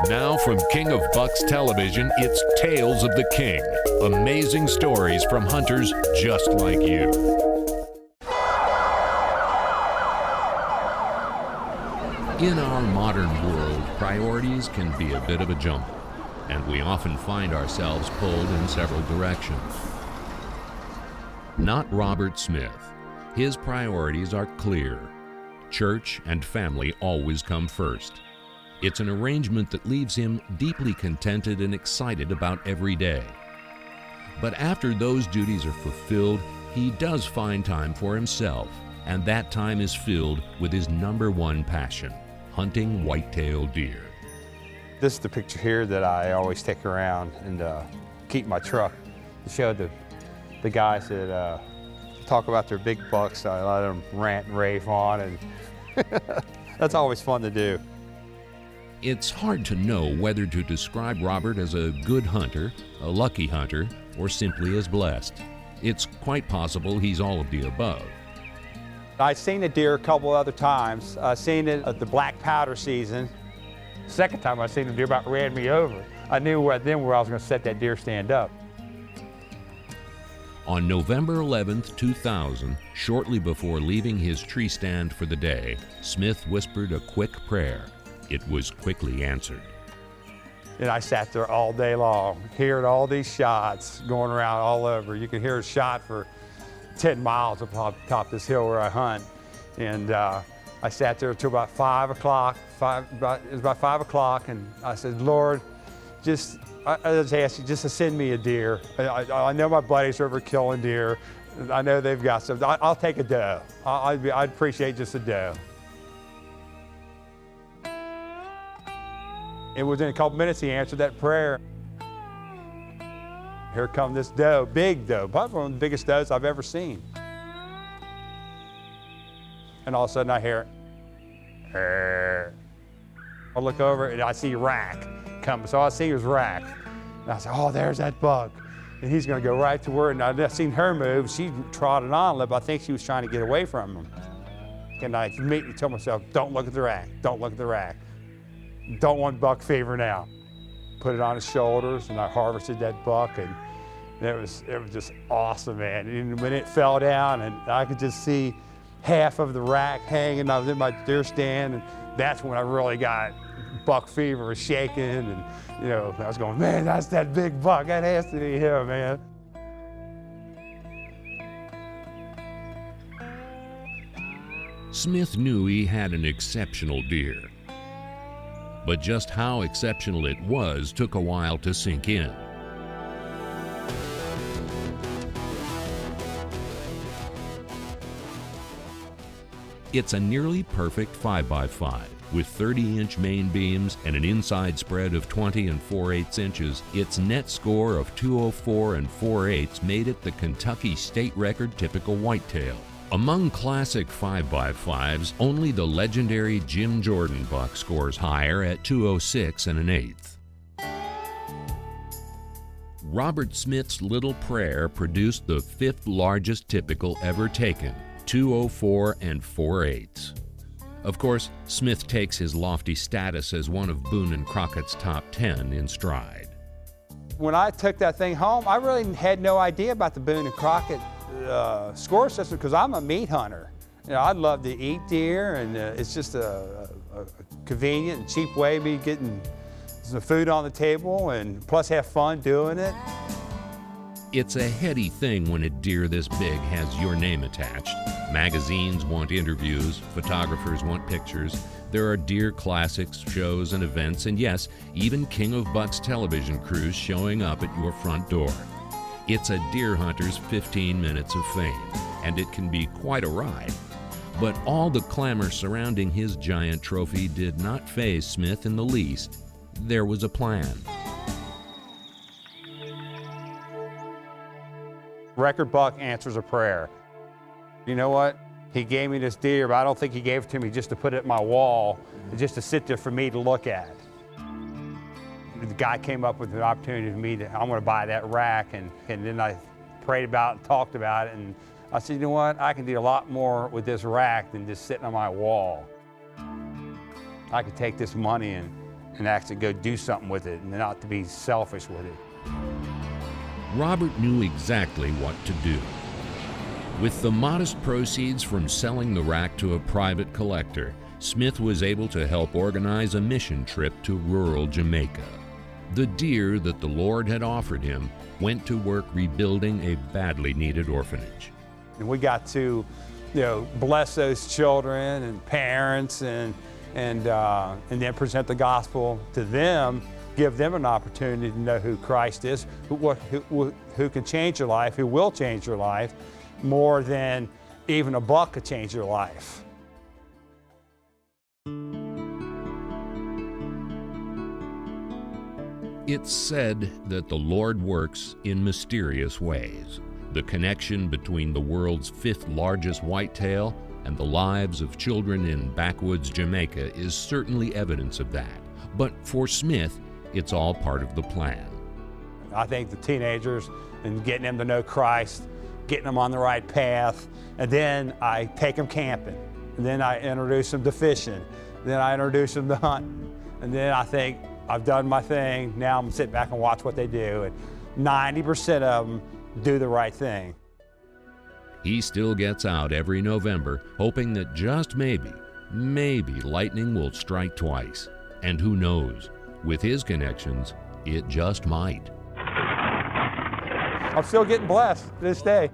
Now from King of Bucks Television, it's Tales of the King. Amazing stories from hunters just like you. In our modern world, priorities can be a bit of a jumble, and we often find ourselves pulled in several directions. Not Robert Smith. His priorities are clear. Church and family always come first. It's an arrangement that leaves him deeply contented and excited about every day. But after those duties are fulfilled, he does find time for himself, and that time is filled with his #1 passion, hunting whitetail deer. This is the picture here that I always take around and keep in my truck to show the guys that talk about their big bucks. I let them rant and rave on, and that's always fun to do. It's hard to know whether to describe Robert as a good hunter, a lucky hunter, or simply as blessed. It's quite possible he's all of the above. I've seen a deer a couple other times. I've seen it at the black powder season. Second time I seen a deer about ran me over. I knew then where I was going to set that deer stand up. On November 11th, 2000, shortly before leaving his tree stand for the day, Smith whispered a quick prayer. It was quickly answered. And I sat there all day long, hearing all these shots going around all over. You can hear a shot for 10 miles up on top of this hill where I hunt. And I sat there until about 5 o'clock. It was about 5 o'clock, and I said, Lord, I just asked you just to send me a deer. I know my buddies are over killing deer. I know they've got some. I'll take a doe. I'd appreciate just a doe. And within a couple minutes, he answered that prayer. Here come this doe, big doe, probably one of the biggest does I've ever seen. And all of a sudden I hear it. I look over and I see rack coming. So all I see was rack. And I said, oh, there's that buck. And he's gonna go right to where, and I seen her move. She trotted on a little, but I think she was trying to get away from him. And I immediately told myself, don't look at the rack, don't look at the rack. Don't want buck fever now. Put it on his shoulders, and I harvested that buck, and it was just awesome, man. And when it fell down, and I could just see half of the rack hanging, I was in my deer stand, and that's when I really got buck fever, was shaking, and I was going, man, that's that big buck. That has to be him, man. Smith knew he had an exceptional deer. But just how exceptional it was took a while to sink in. It's a nearly perfect 5x5 with 30-inch main beams and an inside spread of 20 4/8 inches. Its net score of 204 4/8 made it the Kentucky state record typical whitetail. Among classic 5x5s, only the legendary Jim Jordan buck scores higher at 206 1/8. Robert Smith's little prayer produced the 5th largest typical ever taken, 204 4/8. Of course, Smith takes his lofty status as one of Boone and Crockett's top 10 in stride. When I took that thing home, I really had no idea about the Boone and Crockett score system, because I'm a meat hunter. I'd love to eat deer, and it's just a convenient and cheap way of me getting some food on the table, and plus have fun doing it. It's a heady thing when a deer this big has your name attached. Magazines want interviews, photographers want pictures. There are deer classics, shows, and events, and yes, even King of Bucks television crews showing up at your front door. It's a deer hunter's 15 minutes of fame, and it can be quite a ride. But all the clamor surrounding his giant trophy did not faze Smith in the least. There was a plan. Record buck answers a prayer. You know what? He gave me this deer, but I don't think he gave it to me just to put it at my wall, just to sit there for me to look at. The guy came up with an opportunity for me I'm going to buy that rack, and then I prayed about it and talked about it, and I said, you know what? I can do a lot more with this rack than just sitting on my wall. I could take this money and and actually go do something with it and not to be selfish with it. Robert knew exactly what to do. With the modest proceeds from selling the rack to a private collector, Smith was able to help organize a mission trip to rural Jamaica. The deer that the Lord had offered him went to work rebuilding a badly needed orphanage. And we got to, bless those children and parents and then present the gospel to them, give them an opportunity to know who Christ is, who can change your life, who will change your life, more than even a buck could change your life. It's said that the Lord works in mysterious ways. The connection between the world's 5th largest whitetail and the lives of children in backwoods Jamaica is certainly evidence of that. But for Smith, it's all part of the plan. I think the teenagers and getting them to know Christ, getting them on the right path, and then I take them camping, and then I introduce them to fishing, then I introduce them to hunting, and then I think I've done my thing, now I'm sitting back and watch what they do, and 90% of them do the right thing. He still gets out every November, hoping that just maybe lightning will strike twice. And who knows, with his connections, it just might. I'm still getting blessed to this day.